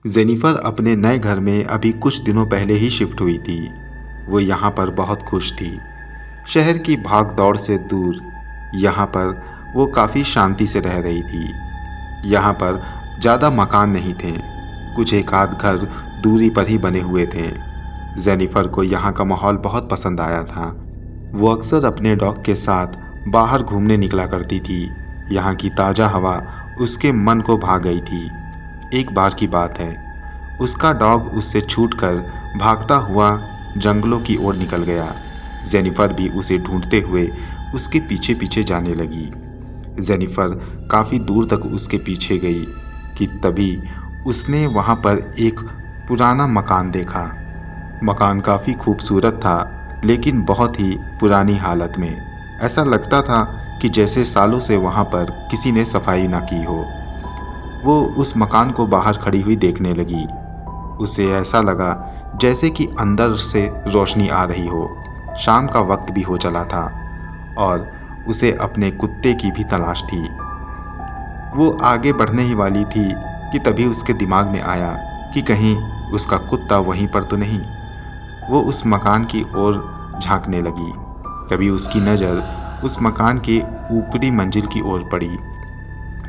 Jennifer अपने नए घर में अभी कुछ दिनों पहले ही शिफ्ट हुई थी। वो यहाँ पर बहुत खुश थी। शहर की भाग दौड़ से दूर यहाँ पर वो काफ़ी शांति से रह रही थी। यहाँ पर ज़्यादा मकान नहीं थे, कुछ एक आध घर दूरी पर ही बने हुए थे। जेनिफर को यहाँ का माहौल बहुत पसंद आया था। वो अक्सर अपने डॉग के साथ बाहर घूमने निकला करती थी। यहाँ की ताज़ा हवा उसके मन को भा गई थी। एक बार की बात है, उसका डॉग उससे छूटकर भागता हुआ जंगलों की ओर निकल गया। जेनिफर भी उसे ढूंढते हुए उसके पीछे पीछे जाने लगी। जेनिफर काफ़ी दूर तक उसके पीछे गई कि तभी उसने वहाँ पर एक पुराना मकान देखा। मकान काफ़ी खूबसूरत था, लेकिन बहुत ही पुरानी हालत में। ऐसा लगता था कि जैसे सालों से वहाँ पर किसी ने सफाई ना की हो। वो उस मकान को बाहर खड़ी हुई देखने लगी। उसे ऐसा लगा जैसे कि अंदर से रोशनी आ रही हो। शाम का वक्त भी हो चला था और उसे अपने कुत्ते की भी तलाश थी। वो आगे बढ़ने ही वाली थी कि तभी उसके दिमाग में आया कि कहीं उसका कुत्ता वहीं पर तो नहीं। वो उस मकान की ओर झांकने लगी। तभी उसकी नज़र उस मकान के ऊपरी मंजिल की ओर पड़ी।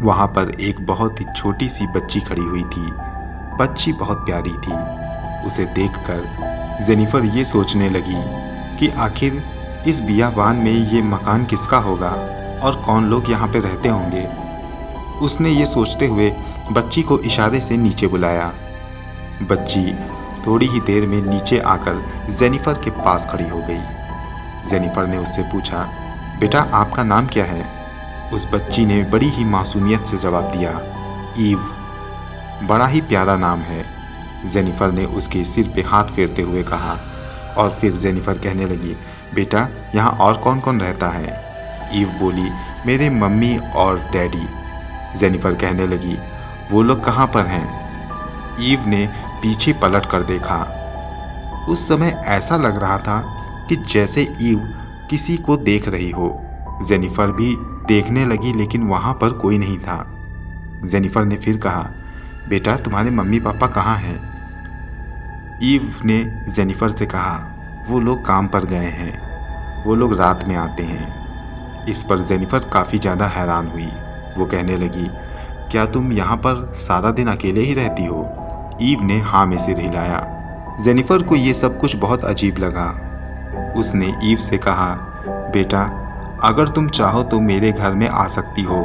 वहाँ पर एक बहुत ही छोटी सी बच्ची खड़ी हुई थी। बच्ची बहुत प्यारी थी। उसे देखकर जेनिफर ये सोचने लगी कि आखिर इस बियाबान में ये मकान किसका होगा और कौन लोग यहाँ पे रहते होंगे। उसने ये सोचते हुए बच्ची को इशारे से नीचे बुलाया। बच्ची थोड़ी ही देर में नीचे आकर जेनिफर के पास खड़ी हो गई। जेनिफर ने उससे पूछा, बेटा आपका नाम क्या है? उस बच्ची ने बड़ी ही मासूमियत से जवाब दिया, ईव। बड़ा ही प्यारा नाम है, जेनिफर ने उसके सिर पे हाथ फेरते हुए कहा। और फिर जेनिफर कहने लगी, बेटा यहाँ और कौन कौन रहता है? ईव बोली, मेरे मम्मी और डैडी। जेनिफर कहने लगी, वो लोग कहाँ पर हैं? ईव ने पीछे पलट कर देखा। उस समय ऐसा लग रहा था कि जैसे ईव किसी को देख रही हो। जेनिफर भी देखने लगी, लेकिन वहाँ पर कोई नहीं था। जेनिफर ने फिर कहा, बेटा तुम्हारे मम्मी पापा कहाँ हैं? ईव ने जेनिफर से कहा, वो लोग काम पर गए हैं, वो लोग रात में आते हैं। इस पर जेनिफर काफ़ी ज़्यादा हैरान हुई। वो कहने लगी, क्या तुम यहाँ पर सारा दिन अकेले ही रहती हो? ईव ने हाँ में सिर हिलाया। जेनिफर को ये सब कुछ बहुत अजीब लगा। उसने ईव से कहा, बेटा अगर तुम चाहो तो मेरे घर में आ सकती हो।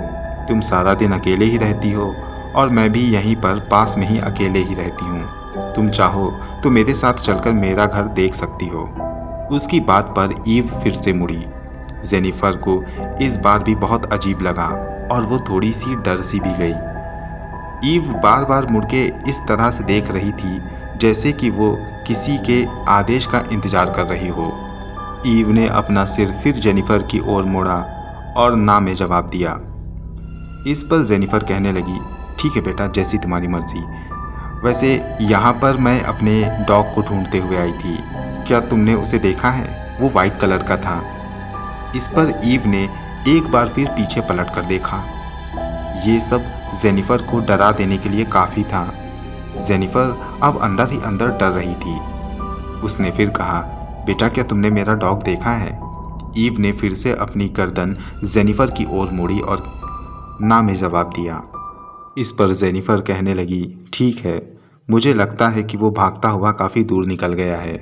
तुम सारा दिन अकेले ही रहती हो और मैं भी यहीं पर पास में ही अकेले ही रहती हूँ। तुम चाहो तो मेरे साथ चलकर मेरा घर देख सकती हो। उसकी बात पर ईव फिर से मुड़ी। जेनिफर को इस बात भी बहुत अजीब लगा और वो थोड़ी सी डर सी भी गई। ईव बार बार मुड़ के इस तरह से देख रही थी जैसे कि वो किसी के आदेश का इंतजार कर रही हो। ईव ने अपना सिर फिर जेनिफर की ओर मोड़ा और ना में जवाब दिया। इस पर जेनिफर कहने लगी, ठीक है बेटा, जैसी तुम्हारी मर्जी। वैसे यहाँ पर मैं अपने डॉग को ढूंढते हुए आई थी, क्या तुमने उसे देखा है? वो वाइट कलर का था। इस पर ईव ने एक बार फिर पीछे पलट कर देखा। ये सब जेनिफर को डरा देने के लिए काफ़ी था। जेनिफर अब अंदर ही अंदर डर रही थी। उसने फिर कहा, बेटा क्या तुमने मेरा डॉग देखा है? ईव ने फिर से अपनी गर्दन जेनिफर की ओर मोड़ी और ना में जवाब दिया। इस पर जेनिफर कहने लगी, ठीक है, मुझे लगता है कि वो भागता हुआ काफ़ी दूर निकल गया है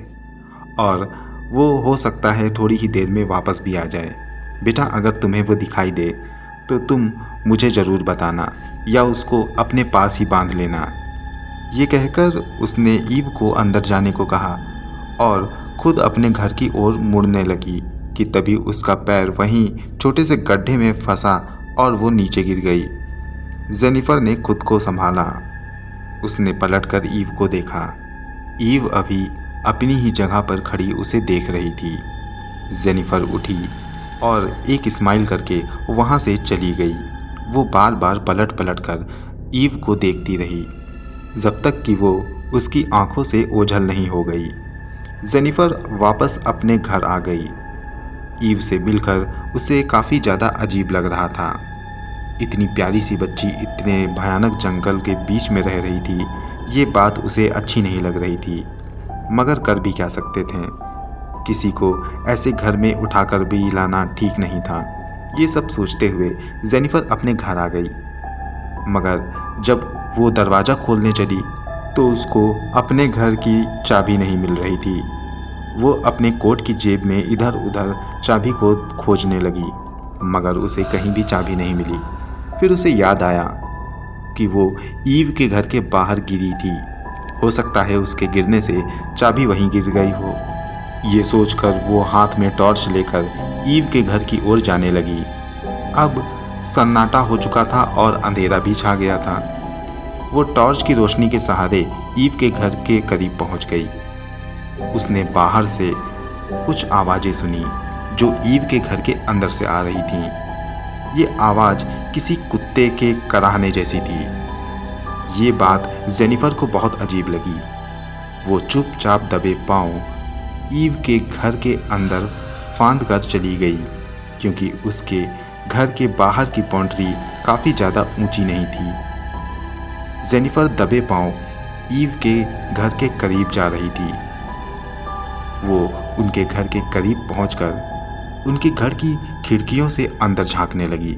और वो हो सकता है थोड़ी ही देर में वापस भी आ जाए। बेटा अगर तुम्हें वो दिखाई दे तो तुम मुझे ज़रूर बताना या उसको अपने पास ही बांध लेना। ये कहकर उसने ईव को अंदर जाने को कहा और खुद अपने घर की ओर मुड़ने लगी कि तभी उसका पैर वहीं छोटे से गड्ढे में फंसा और वो नीचे गिर गई। जेनिफर ने खुद को संभाला। उसने पलटकर ईव को देखा। ईव अभी अपनी ही जगह पर खड़ी उसे देख रही थी। जेनिफर उठी और एक स्माइल करके वहाँ से चली गई। वो बार बार पलट पलट कर ईव को देखती रही जब तक कि वो उसकी आंखों से ओझल नहीं हो गई। जेनिफर वापस अपने घर आ गई। ईव से मिलकर उसे काफ़ी ज़्यादा अजीब लग रहा था। इतनी प्यारी सी बच्ची इतने भयानक जंगल के बीच में रह रही थी, ये बात उसे अच्छी नहीं लग रही थी, मगर कर भी क्या सकते थे। किसी को ऐसे घर में उठाकर भी लाना ठीक नहीं था। ये सब सोचते हुए जेनिफर अपने घर आ गई, मगर जब वो दरवाज़ा खोलने चली तो उसको अपने घर की चाबी नहीं मिल रही थी। वो अपने कोट की जेब में इधर उधर चाबी को खोजने लगी, मगर उसे कहीं भी चाबी नहीं मिली। फिर उसे याद आया कि वो ईव के घर के बाहर गिरी थी। हो सकता है उसके गिरने से चाबी वहीं गिर गई हो। ये सोचकर वो हाथ में टॉर्च लेकर ईव के घर की ओर जाने लगी। अब सन्नाटा हो चुका था और अंधेरा भी छा गया था। वो टॉर्च की रोशनी के सहारे ईव के घर के करीब पहुंच गई। उसने बाहर से कुछ आवाज़ें सुनी जो ईव के घर के अंदर से आ रही थीं। ये आवाज़ किसी कुत्ते के कराहने जैसी थी। ये बात जेनिफर को बहुत अजीब लगी। वो चुपचाप दबे पांव ईव के घर के अंदर फांद कर चली गई, क्योंकि उसके घर के बाहर की बाउंड्री काफ़ी ज़्यादा ऊंची नहीं थी। जेनिफर दबे पांव ईव के घर के करीब जा रही थी। वो उनके घर के करीब पहुंचकर उनके घर की खिड़कियों से अंदर झांकने लगी।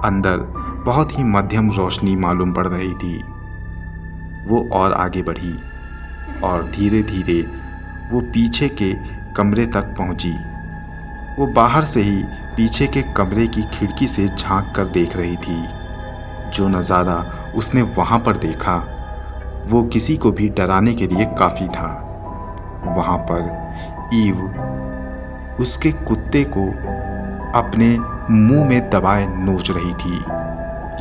अंदर बहुत ही मध्यम रोशनी मालूम पड़ रही थी। वो और आगे बढ़ी और धीरे धीरे वो पीछे के कमरे तक पहुंची। वो बाहर से ही पीछे के कमरे की खिड़की से झांक कर देख रही थी। जो नज़ारा उसने वहाँ पर देखा वो किसी को भी डराने के लिए काफ़ी था। वहाँ पर ईव उसके कुत्ते को अपने मुंह में दबाए नोच रही थी।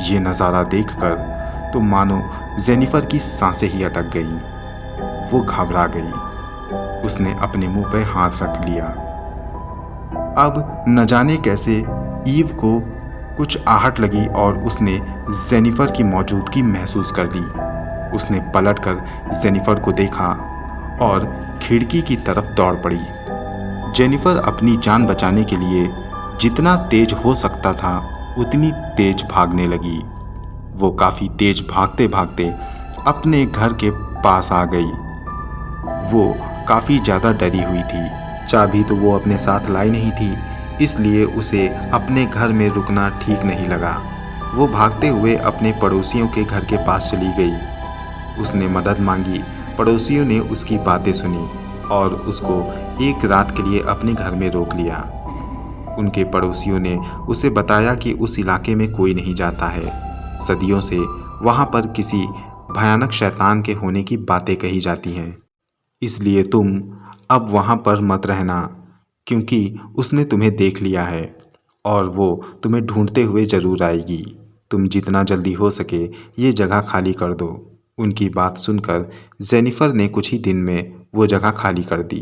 ये नज़ारा देखकर तो मानो जेनिफर की सांसें ही अटक गई। वो घबरा गई। उसने अपने मुंह पर हाथ रख लिया। अब न जाने कैसे ईव को कुछ आहट लगी और उसने जेनिफर की मौजूदगी महसूस कर ली। उसने पलटकर जेनिफर को देखा और खिड़की की तरफ दौड़ पड़ी। जेनिफर अपनी जान बचाने के लिए जितना तेज हो सकता था उतनी तेज भागने लगी। वो काफ़ी तेज भागते भागते अपने घर के पास आ गई। वो काफ़ी ज़्यादा डरी हुई थी। चाबी तो वो अपने साथ लाई नहीं थी, इसलिए उसे अपने घर में रुकना ठीक नहीं लगा। वो भागते हुए अपने पड़ोसियों के घर के पास चली गई। उसने मदद मांगी। पड़ोसियों ने उसकी बातें सुनी और उसको एक रात के लिए अपने घर में रोक लिया। उनके पड़ोसियों ने उसे बताया कि उस इलाके में कोई नहीं जाता है। सदियों से वहाँ पर किसी भयानक शैतान के होने की बातें कही जाती हैं, इसलिए तुम अब वहाँ पर मत रहना, क्योंकि उसने तुम्हें देख लिया है और वो तुम्हें ढूंढते हुए ज़रूर आएगी। तुम जितना जल्दी हो सके ये जगह खाली कर दो। उनकी बात सुनकर जेनिफर ने कुछ ही दिन में वो जगह खाली कर दी।